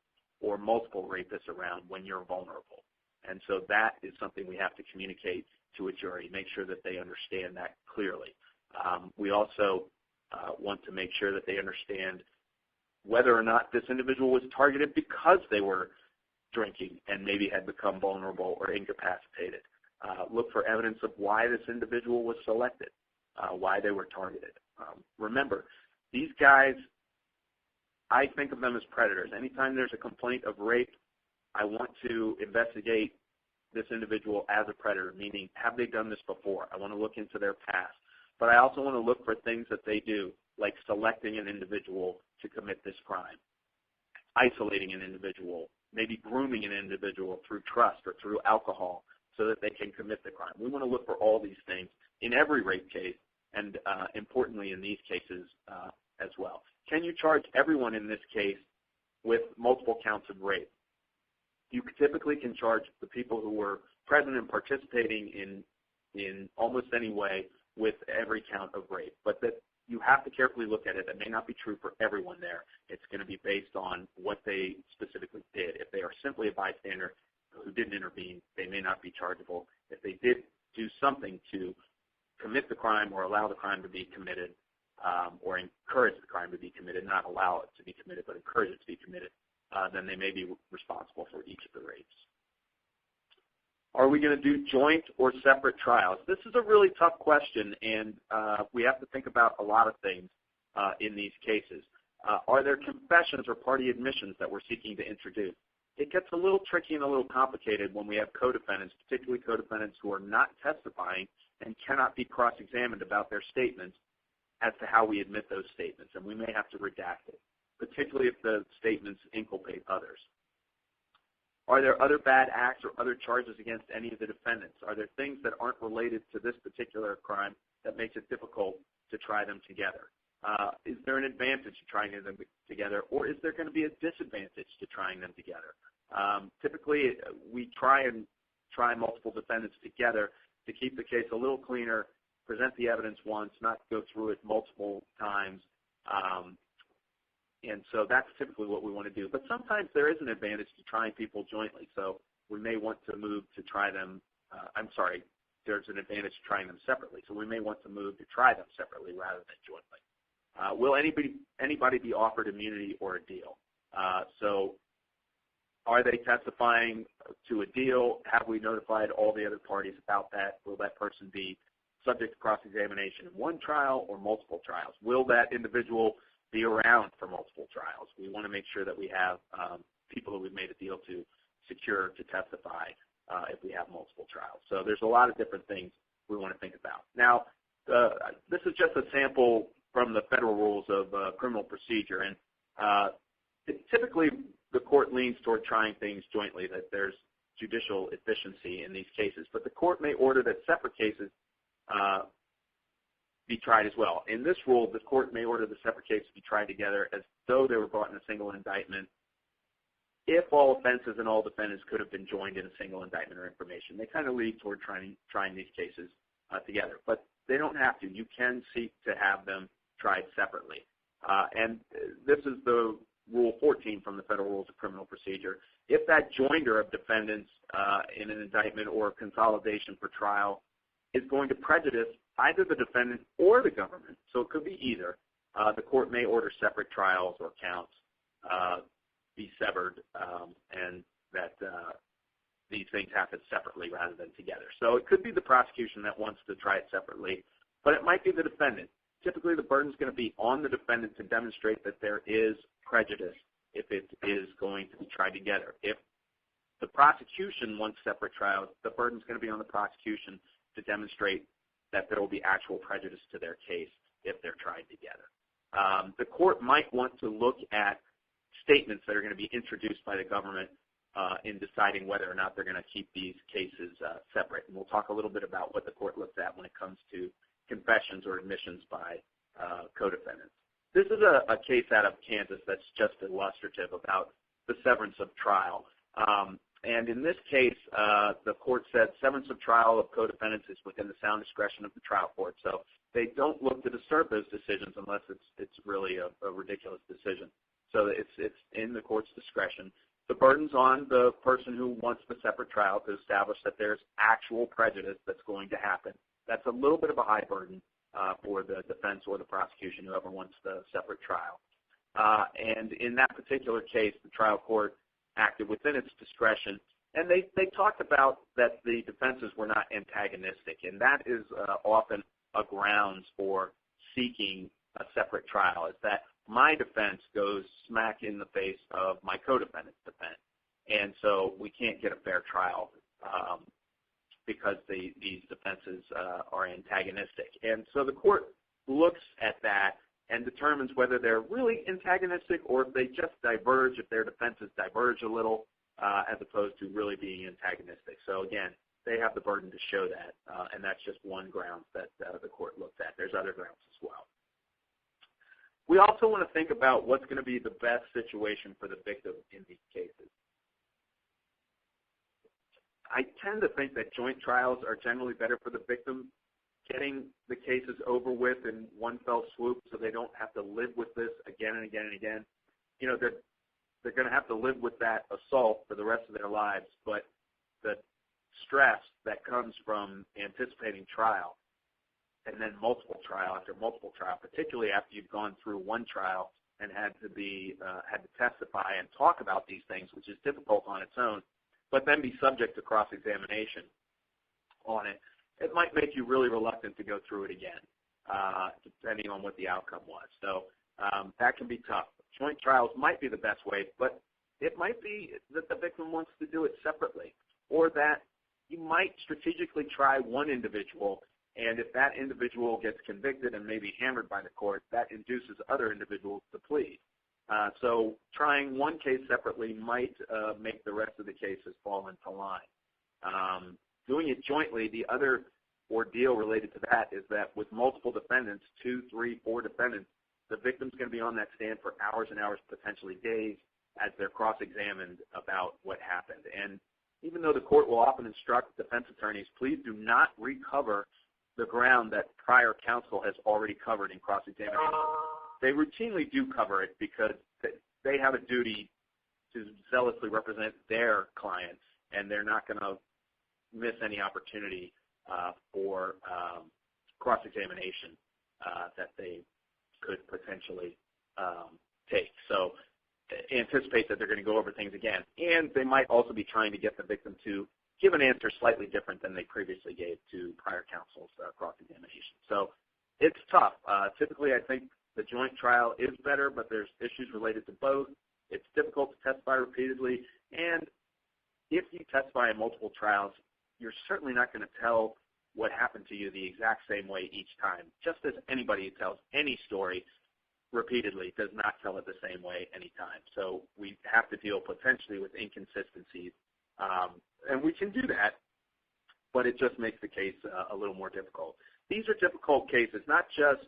Speaker 2: or multiple rapists around when you're vulnerable. And so that is something we have to communicate to a jury, make sure that they understand that clearly. We also want to make sure that they understand whether or not this individual was targeted because they were drinking and maybe had become vulnerable or incapacitated. Look for evidence of why this individual was selected, why they were targeted. Remember, these guys, I think of them as predators. Anytime there's a complaint of rape, I want to investigate this individual as a predator, meaning have they done this before? I want to look into their past. But I also want to look for things that they do, like selecting an individual to commit this crime, isolating an individual, maybe grooming an individual through trust or through alcohol so that they can commit the crime. We want to look for all these things in every rape case and, importantly, in these cases as well. Can you charge everyone in this case with multiple counts of rape? You typically can charge the people who were present and participating in almost any way with every count of rape, but that you have to carefully look at it. That may not be true for everyone there. It's going to be based on what they specifically did. If they are simply a bystander who didn't intervene, they may not be chargeable. If they did do something to commit the crime or allow the crime to be committed or encourage the crime to be committed, not allow it to be committed, but encourage it to be committed, then they may be responsible for each of the rapes. Are we going to do joint or separate trials? This is a really tough question, and we have to think about a lot of things in these cases. Are there confessions or party admissions that we're seeking to introduce? It gets a little tricky and a little complicated when we have co-defendants, particularly co-defendants who are not testifying and cannot be cross-examined about their statements as to how we admit those statements, and we may have to redact it, particularly if the statements inculpate others. Are there other bad acts or other charges against any of the defendants? Are there things that aren't related to this particular crime that makes it difficult to try them together? Is there an advantage to trying them together, or is there going to be a disadvantage to trying them together? Typically, we try multiple defendants together to keep the case a little cleaner, present the evidence once, not go through it multiple times. And so that's typically what we want to do. But sometimes there is an advantage to trying people jointly. So we may want to move to try them, there's an advantage to trying them separately. So we may want to move to try them separately rather than jointly. Will anybody be offered immunity or a deal? So are they testifying to a deal? Have we notified all the other parties about that? Will that person be subject to cross-examination in one trial or multiple trials? Will that individual be around for multiple trials? We want to make sure that we have people that we've made a deal to secure to testify if we have multiple trials. So there's a lot of different things we want to think about. Now, this is just a sample from the federal rules of criminal procedure, and typically the court leans toward trying things jointly, that there's judicial efficiency in these cases, but the court may order that separate cases be tried as well. In this rule, the court may order the separate cases be tried together as though they were brought in a single indictment if all offenses and all defendants could have been joined in a single indictment or information. They kind of lead toward trying these cases together, but they don't have to. You can seek to have them tried separately. And this is the Rule 14 from the Federal Rules of Criminal Procedure. If that joinder of defendants in an indictment or consolidation for trial is going to prejudice either the defendant or the government, so it could be either, the court may order separate trials or counts be severed and that these things happen separately rather than together. So it could be the prosecution that wants to try it separately, but it might be the defendant. Typically, the burden is going to be on the defendant to demonstrate that there is prejudice if it is going to be tried together. If the prosecution wants separate trials, the burden is going to be on the prosecution to demonstrate that there will be actual prejudice to their case if they're tried together. The court might want to look at statements that are going to be introduced by the government in deciding whether or not they're going to keep these cases separate. And we'll talk a little bit about what the court looks at when it comes to confessions or admissions by co-defendants. This is a case out of Kansas that's just illustrative about the severance of trial. And in this case, the court said severance of trial of co-defendants is within the sound discretion of the trial court. So they don't look to disturb those decisions unless it's really a ridiculous decision. So it's in the court's discretion. The burden's on the person who wants the separate trial to establish that there's actual prejudice that's going to happen. That's a little bit of a high burden for the defense or the prosecution, whoever wants the separate trial. And in that particular case, the trial court acted within its discretion, and they talked about that the defenses were not antagonistic, and that is often a grounds for seeking a separate trial, is that my defense goes smack in the face of my co-defendant's defense, and so we can't get a fair trial because these defenses are antagonistic. And so the court looks at that and determines whether they're really antagonistic or if they just diverge, if their defenses diverge a little, as opposed to really being antagonistic. So again, they have the burden to show that, and that's just one ground that the court looks at. There's other grounds as well. We also want to think about what's going to be the best situation for the victim in these cases. I tend to think that joint trials are generally better for the victim, getting the cases over with in one fell swoop so they don't have to live with this again and again and again. You know, they're going to have to live with that assault for the rest of their lives, but the stress that comes from anticipating trial and then multiple trial after multiple trial, particularly after you've gone through one trial and had to testify and talk about these things, which is difficult on its own, but then be subject to cross-examination on it, it might make you really reluctant to go through it again, depending on what the outcome was. So that can be tough. Joint trials might be the best way, but it might be that the victim wants to do it separately, or that you might strategically try one individual, and if that individual gets convicted and maybe hammered by the court, that induces other individuals to plead. So trying one case separately might make the rest of the cases fall into line. Doing it jointly, the other ordeal related to that is that with multiple defendants, 2, 3, 4 defendants, the victim's going to be on that stand for hours and hours, potentially days, as they're cross-examined about what happened. And even though the court will often instruct defense attorneys, please do not recover the ground that prior counsel has already covered in cross-examination. They routinely do cover it because they have a duty to zealously represent their clients, and they're not going to miss any opportunity for cross-examination that they could potentially take. So anticipate that they're going to go over things again. And they might also be trying to get the victim to give an answer slightly different than they previously gave to prior counsel's cross-examination. So it's tough. Typically, I think the joint trial is better, but there's issues related to both. It's difficult to testify repeatedly. And if you testify in multiple trials, you're certainly not going to tell what happened to you the exact same way each time. Just as anybody who tells any story repeatedly does not tell it the same way anytime. So we have to deal potentially with inconsistencies. And we can do that, but it just makes the case a little more difficult. These are difficult cases, not just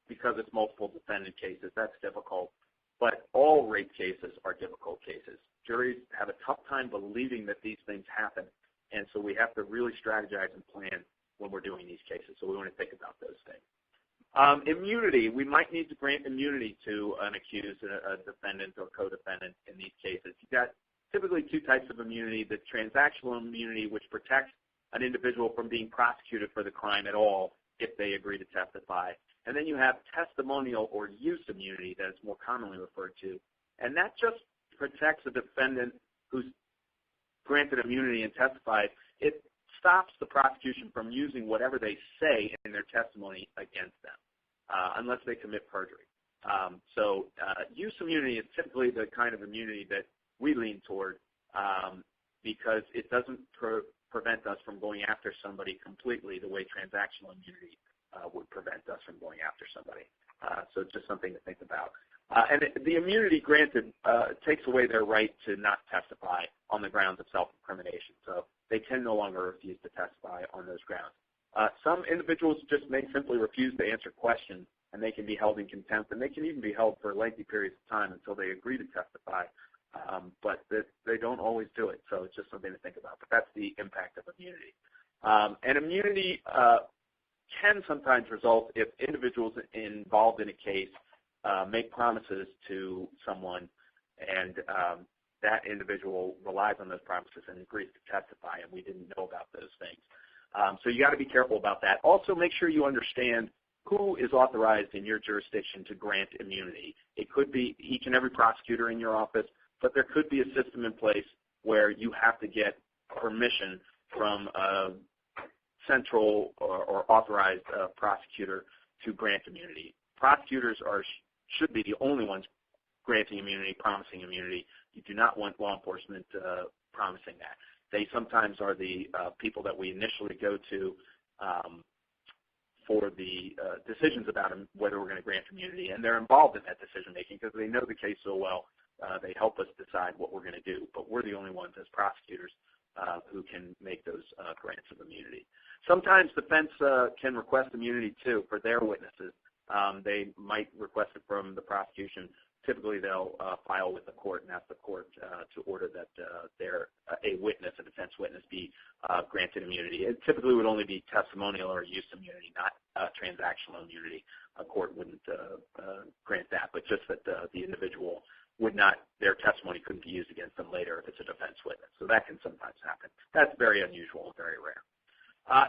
Speaker 2: because it's multiple defendant cases. That's difficult. But all rape cases are difficult cases. Juries have a tough time believing that these things happen. And so we have to really strategize and plan when we're doing these cases. So we want to think about those things. Immunity. We might need to grant immunity to an accused, a defendant or co-defendant in these cases. You've got typically two types of immunity: the transactional immunity, which protects an individual from being prosecuted for the crime at all if they agree to testify. And then you have testimonial or use immunity that is more commonly referred to. And that just protects a defendant who's granted immunity and testified. It stops the prosecution from using whatever they say in their testimony against them, unless they commit perjury. So use immunity is typically the kind of immunity that we lean toward because it doesn't prevent us from going after somebody completely the way transactional immunity would prevent us from going after somebody. So it's just something to think about. And the immunity granted takes away their right to not testify on the grounds of self-incrimination. So they can no longer refuse to testify on those grounds. Some individuals just may simply refuse to answer questions, and they can be held in contempt, and they can even be held for lengthy periods of time until they agree to testify. But they don't always do it, so it's just something to think about. But that's the impact of immunity. And immunity can sometimes result if individuals involved in a case make promises to someone, and that individual relies on those promises and agrees to testify, and we didn't know about those things. So you got to be careful about that. Also, make sure you understand who is authorized in your jurisdiction to grant immunity. It could be each and every prosecutor in your office, but there could be a system in place where you have to get permission from a central or authorized prosecutor to grant immunity. Prosecutors should be the only ones granting immunity, promising immunity. You do not want law enforcement promising that. They sometimes are the people that we initially go to for the decisions about whether we're going to grant immunity, and they're involved in that decision-making because they know the case so well. They help us decide what we're going to do, but we're the only ones as prosecutors who can make those grants of immunity. Sometimes defense can request immunity, too, for their witnesses. They might request it from the prosecution. Typically, they'll file with the court and ask the court to order that a witness, a defense witness, be granted immunity. It typically would only be testimonial or use immunity, not transactional immunity. A court wouldn't grant that, but just that the individual would not, their testimony couldn't be used against them later if it's a defense witness. So that can sometimes happen. That's very unusual and very rare.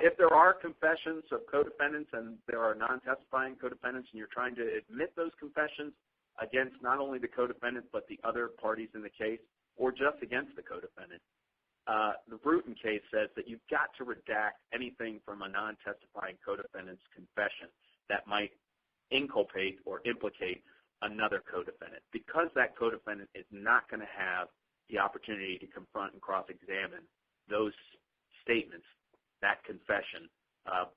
Speaker 2: If there are confessions of co-defendants and there are non-testifying co-defendants and you're trying to admit those confessions against not only the co-defendant but the other parties in the case or just against the co-defendant, the Bruton case says that you've got to redact anything from a non-testifying co-defendant's confession that might inculpate or implicate another co-defendant. Because that co-defendant is not going to have the opportunity to confront and cross-examine those statements, that confession,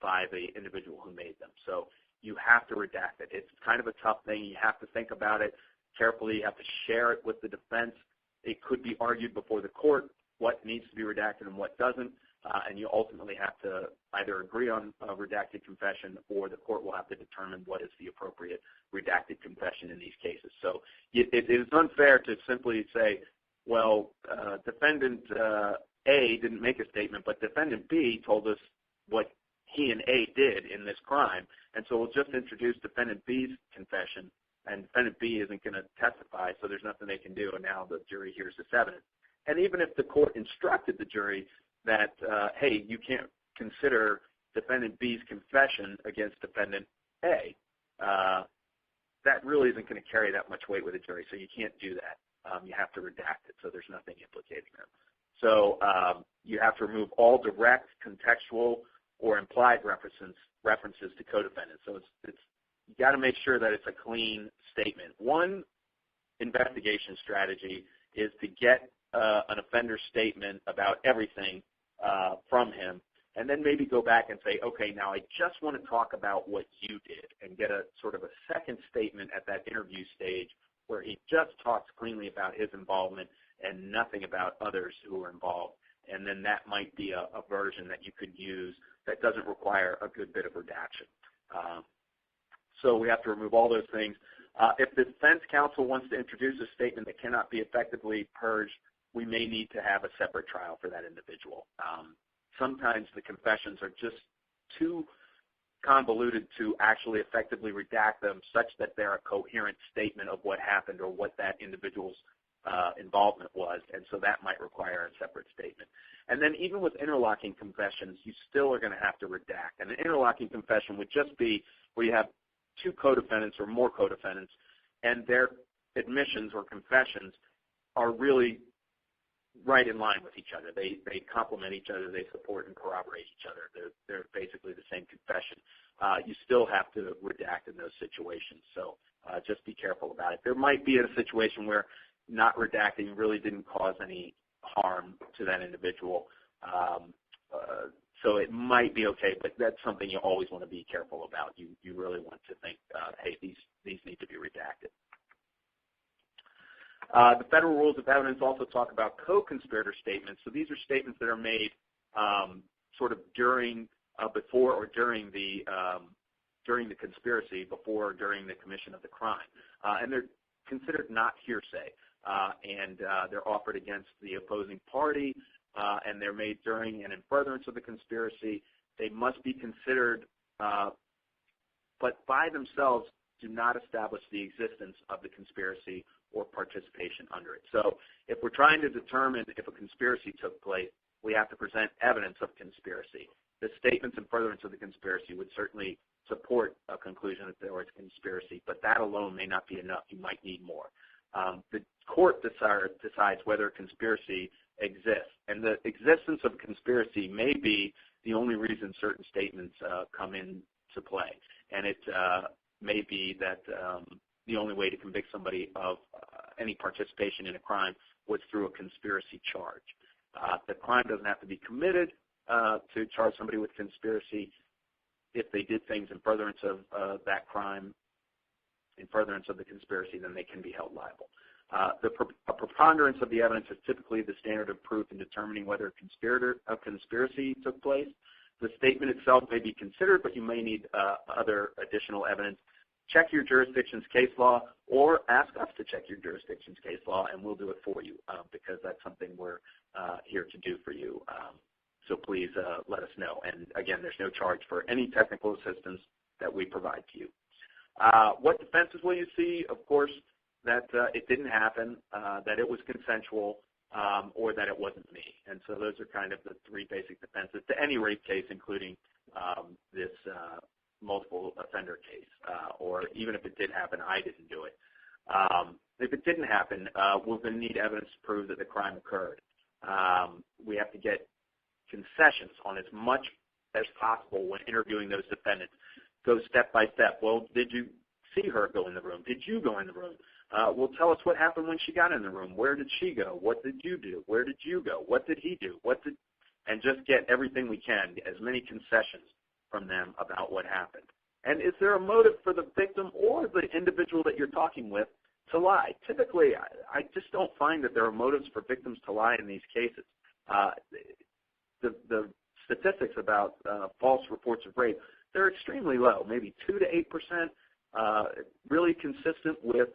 Speaker 2: by the individual who made them. So you have to redact it. It's kind of a tough thing. You have to think about it carefully. You have to share it with the defense. It could be argued before the court what needs to be redacted and what doesn't, and you ultimately have to either agree on a redacted confession or the court will have to determine what is the appropriate redacted confession in these cases. So it is unfair to simply say, well, defendant A didn't make a statement, but defendant B told us what he and A did in this crime, and so we'll just introduce defendant B's confession, and defendant B isn't going to testify, so there's nothing they can do, and now the jury hears this evidence. And even if the court instructed the jury that, hey, you can't consider defendant B's confession against defendant A, that really isn't going to carry that much weight with the jury, so you can't do that. You have to redact it, so there's nothing implicating them. So you have to remove all direct, contextual, or implied references to co-defendants. So it's you got to make sure that it's a clean statement. One investigation strategy is to get an offender's statement about everything from him, and then maybe go back and say, okay, now I just want to talk about what you did, and get a sort of a second statement at that interview stage where he just talks cleanly about his involvement and nothing about others who are involved. And then that might be a version that you could use that doesn't require a good bit of redaction. So we have to remove all those things. If the defense counsel wants to introduce a statement that cannot be effectively purged, we may need to have a separate trial for that individual. Sometimes the confessions are just too convoluted to actually effectively redact them such that they're a coherent statement of what happened or what that individual's involvement was, and so that might require a separate statement. And then even with interlocking confessions, you still are going to have to redact. And an interlocking confession would just be where you have two co-defendants or more co-defendants, and their admissions or confessions are really right in line with each other. They complement each other. They support and corroborate each other. They're basically the same confession. You still have to redact in those situations, so just be careful about it. There might be a situation where not redacting really didn't cause any harm to that individual. So it might be okay, but that's something you always want to be careful about. You really want to think, hey, these need to be redacted. The federal rules of evidence also talk about co-conspirator statements. So these are statements that are made sort of during, before, or during the conspiracy, before or during the commission of the crime, and they're considered not hearsay, and they're offered against the opposing party, and they're made during and in furtherance of the conspiracy. They must be considered, but by themselves do not establish the existence of the conspiracy or participation under it. So if we're trying to determine if a conspiracy took place, we have to present evidence of conspiracy. The statements in furtherance of the conspiracy would certainly support a conclusion that there was a conspiracy, but that alone may not be enough. You might need more. The court decides whether a conspiracy exists, and the existence of a conspiracy may be the only reason certain statements come into play, and it may be that the only way to convict somebody of any participation in a crime was through a conspiracy charge. The crime doesn't have to be committed to charge somebody with conspiracy. If they did things in furtherance of that crime, in furtherance of the conspiracy, then they can be held liable. A preponderance of the evidence is typically the standard of proof in determining whether a conspiracy took place. The statement itself may be considered, but you may need other additional evidence. Check your jurisdiction's case law, or ask us to check your jurisdiction's case law, and we'll do it for you, because that's something we're here to do for you. So please let us know. And again, there's no charge for any technical assistance that we provide to you. What defenses will you see? Of course, that it didn't happen, that it was consensual, or that it wasn't me. And so those are kind of the three basic defenses to any rape case, including this multiple offender case, or even if it did happen, I didn't do it. If it didn't happen, we're going to need evidence to prove that the crime occurred. We have to get concessions on as much as possible when interviewing those defendants. Go step by step. Well, did you see her go in the room? Did you go in the room? Well, tell us what happened when she got in the room. Where did she go? What did you do? Where did you go? What did he do? And just get everything we can, as many concessions from them about what happened. And is there a motive for the victim or the individual that you're talking with to lie? Typically, I just don't find that there are motives for victims to lie in these cases. The statistics about false reports of rape, they're extremely low, maybe 2 to 8%, really consistent with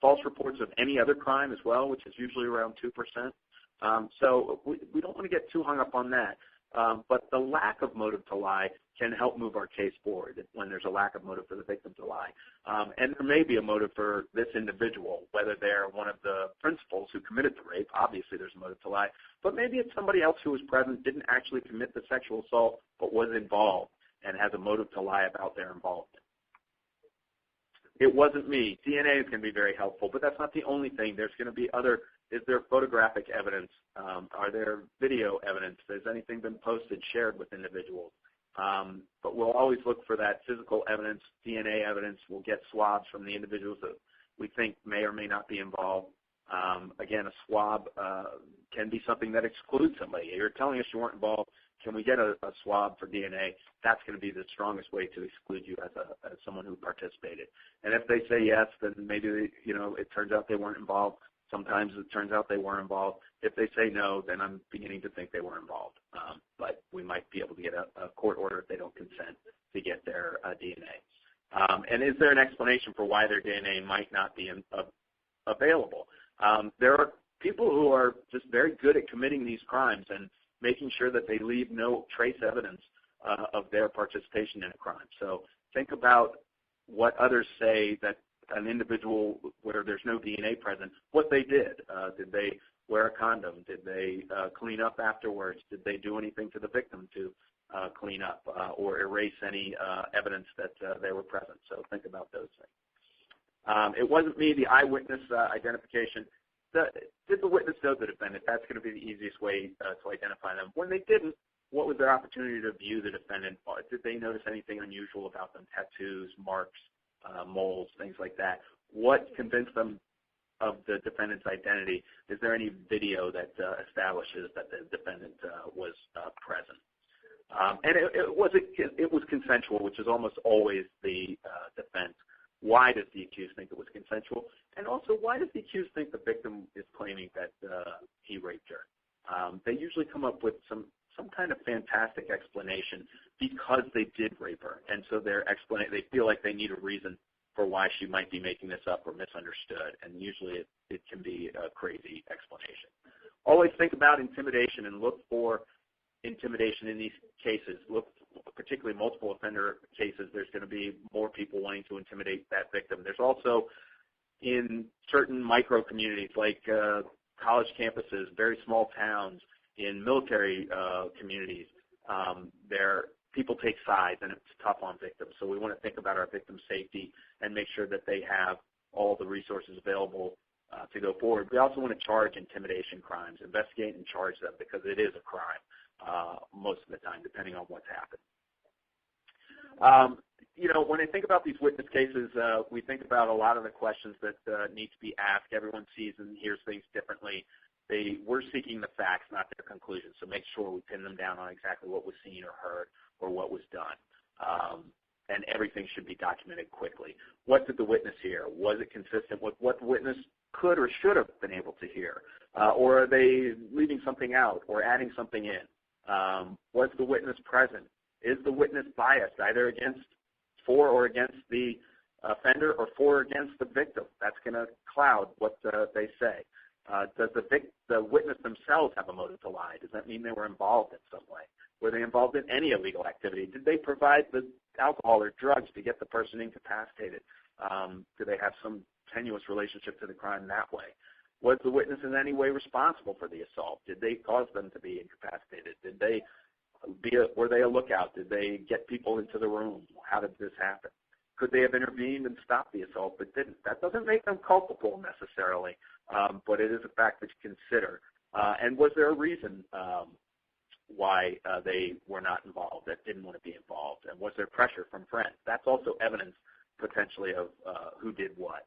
Speaker 2: false reports of any other crime as well, which is usually around 2%. So we don't want to get too hung up on that. But the lack of motive to lie can help move our case forward when there's a lack of motive for the victim to lie. And there may be a motive for this individual, whether they're one of the principals who committed the rape. Obviously there's a motive to lie. But maybe it's somebody else who was present, didn't actually commit the sexual assault, but was involved and has a motive to lie about their involvement. It wasn't me. DNA is going to be very helpful, but that's not the only thing. There's going to be other. Is there photographic evidence? Are there video evidence? Has anything been posted, shared with individuals? But we'll always look for that physical evidence, DNA evidence. We'll get swabs from the individuals that we think may or may not be involved. Again, a swab can be something that excludes somebody. You're telling us you weren't involved. Can we get a swab for DNA? That's going to be the strongest way to exclude you as someone who participated. And if they say yes, then maybe it turns out they weren't involved. Sometimes it turns out they were involved. If they say no, then I'm beginning to think they were involved. But we might be able to get a court order if they don't consent to get their DNA. And is there an explanation for why their DNA might not be available? There are people who are just very good at committing these crimes and making sure that they leave no trace evidence of their participation in a crime. So think about what others say that an individual where there's no DNA present, what they did. Did they wear a condom? Did they clean up afterwards? Did they do anything to the victim to clean up or erase any evidence that they were present? So think about those things. It wasn't me, the eyewitness identification. Did the witness know the defendant? That's going to be the easiest way to identify them. When they didn't, what was their opportunity to view the defendant? Did they notice anything unusual about them? Tattoos, marks, moles, things like that. What convinced them of the defendant's identity? Is there any video that establishes that the defendant was present? And it was consensual, which is almost always the defense. Why does the accused think it was consensual? And also, why does the accused think the victim is claiming that he raped her? They usually come up with some kind of fantastic explanation because they did rape her, and so they feel like they need a reason for why she might be making this up or misunderstood, and usually it can be a crazy explanation. Always think about intimidation and look for intimidation in these cases. Look, particularly multiple offender cases, there's going to be more people wanting to intimidate that victim. There's also, in certain micro communities like college campuses, very small towns, in military communities, people take sides, and it's tough on victims. So we want to think about our victim safety and make sure that they have all the resources available to go forward. We also want to charge intimidation crimes, investigate and charge them, because it is a crime most of the time, depending on what's happened. When I think about these witness cases, we think about a lot of the questions that need to be asked. Everyone sees and hears things differently. We're seeking the facts, not their conclusions, so make sure we pin them down on exactly what was seen or heard or what was done. And everything should be documented quickly. What did the witness hear? Was it consistent with what the witness could or should have been able to hear? Or are they leaving something out or adding something in? Was the witness present? Is the witness biased, either for or against the offender or for or against the victim? That's going to cloud what they say. Does the witness themselves have a motive to lie? Does that mean they were involved in some way? Were they involved in any illegal activity? Did they provide the alcohol or drugs to get the person incapacitated? Do they have some tenuous relationship to the crime that way? Was the witness in any way responsible for the assault? Did they cause them to be incapacitated? Were they a lookout? Did they get people into the room? How did this happen? Could they have intervened and stopped the assault but didn't? That doesn't make them culpable necessarily, but it is a fact that you consider. And was there a reason why they were not involved, that didn't want to be involved? And was there pressure from friends? That's also evidence potentially of who did what.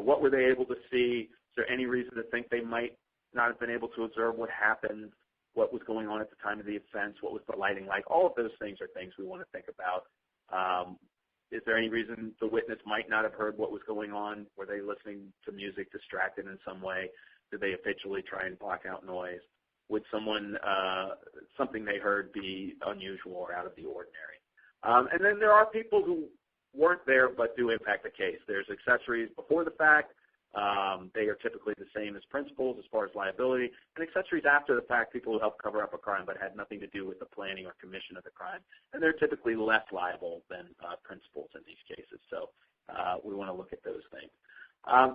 Speaker 2: What were they able to see? Is there any reason to think they might not have been able to observe what happened? What was going on at the time of the offense? What was the lighting like? All of those things are things we want to think about. Is there any reason the witness might not have heard what was going on? Were they listening to music, distracted in some way? Did they habitually try and block out noise? Would something they heard be unusual or out of the ordinary? And then there are people who weren't there but do impact the case. There's accessories before the fact. They are typically the same as principals as far as liability, and accessories after the fact, people who help cover up a crime but had nothing to do with the planning or commission of the crime, and they're typically less liable than principals in these cases. So we want to look at those things.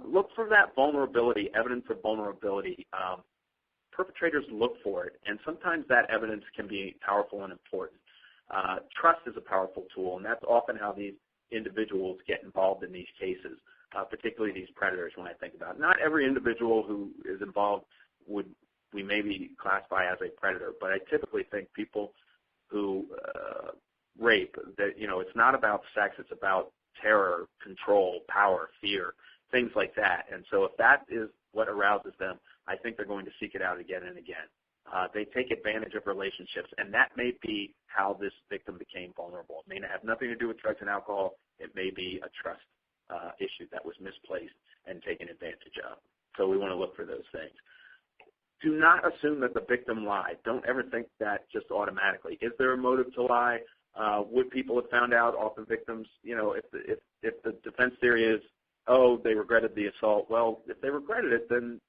Speaker 2: Look for that vulnerability, evidence of vulnerability. Perpetrators look for it, and sometimes that evidence can be powerful and important. Trust is a powerful tool, and that's often how these individuals get involved in these cases. Particularly these predators, when I think about it. Not every individual who is involved would we maybe classify as a predator, but I typically think people who rape, that it's not about sex, it's about terror, control, power, fear, things like that. And so if that is what arouses them, I think they're going to seek it out again and again. They take advantage of relationships, and that may be how this victim became vulnerable. It may have nothing to do with drugs and alcohol. It may be a trust issue that was misplaced and taken advantage of. So we want to look for those things. Do not assume that the victim lied. Don't ever think that just automatically. Is there a motive to lie? Would people have found out? Often victims, if the defense theory is, oh, they regretted the assault. Well, if they regretted it, then,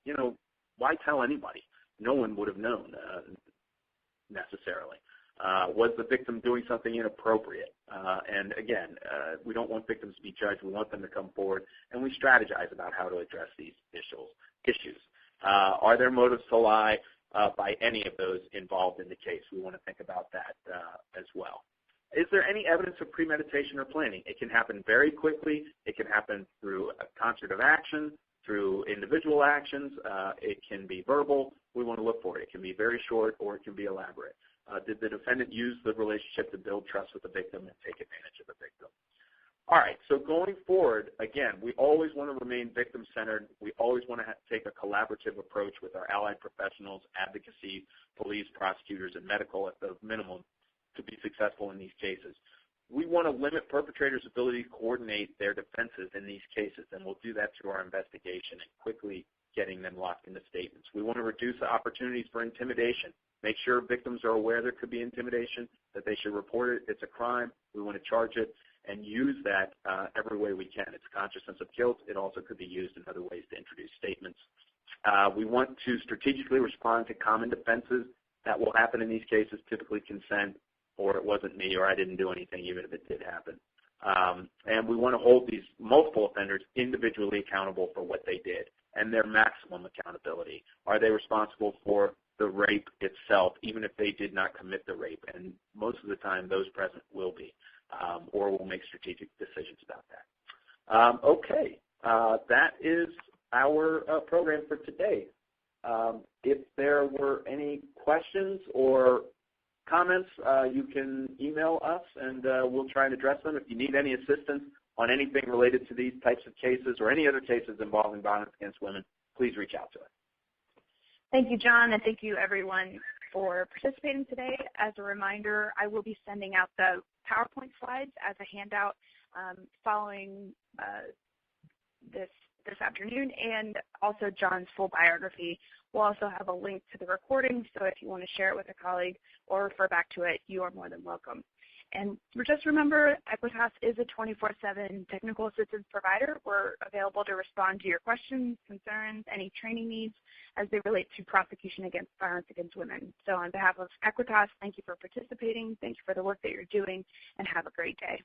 Speaker 2: why tell anybody? No one would have known necessarily. Was the victim doing something inappropriate? And again, we don't want victims to be judged. We want them to come forward, and we strategize about how to address these issues. Are there motives to lie by any of those involved in the case? We want to think about that as well. Is there any evidence of premeditation or planning? It can happen very quickly. It can happen through a concert of action, through individual actions. It can be verbal. We want to look for it. It can be very short, or it can be elaborate. Did the defendant use the relationship to build trust with the victim and take advantage of the victim? All right, so going forward, again, we always want to remain victim-centered. We always want to take a collaborative approach with our allied professionals, advocacy, police, prosecutors, and medical at the minimum to be successful in these cases. We want to limit perpetrators' ability to coordinate their defenses in these cases, and we'll do that through our investigation and quickly getting them locked into statements. We want to reduce the opportunities for intimidation, make sure victims are aware there could be intimidation, that they should report it. It's a crime. We want to charge it and use that every way we can. It's consciousness of guilt. It also could be used in other ways to introduce statements. We want to strategically respond to common defenses that will happen in these cases, typically consent, or it wasn't me, or I didn't do anything, even if it did happen. And we want to hold these multiple offenders individually accountable for what they did and their maximum accountability. Are they responsible for the rape itself, even if they did not commit the rape? And most of the time, those present will be, or will make strategic decisions about that. Okay, that is our program for today. If there were any questions or comments, you can email us, and we'll try and address them. If you need any assistance on anything related to these types of cases or any other cases involving violence against women, please reach out to us.
Speaker 1: Thank you, John, and thank you, everyone, for participating today. As a reminder, I will be sending out the PowerPoint slides as a handout following this afternoon, and also John's full biography. We'll also have a link to the recording, so if you want to share it with a colleague or refer back to it, you are more than welcome. And just remember, AEquitas is a 24/7 technical assistance provider. We're available to respond to your questions, concerns, any training needs as they relate to prosecution against violence against women. So on behalf of AEquitas, thank you for participating, thank you for the work that you're doing, and have a great day.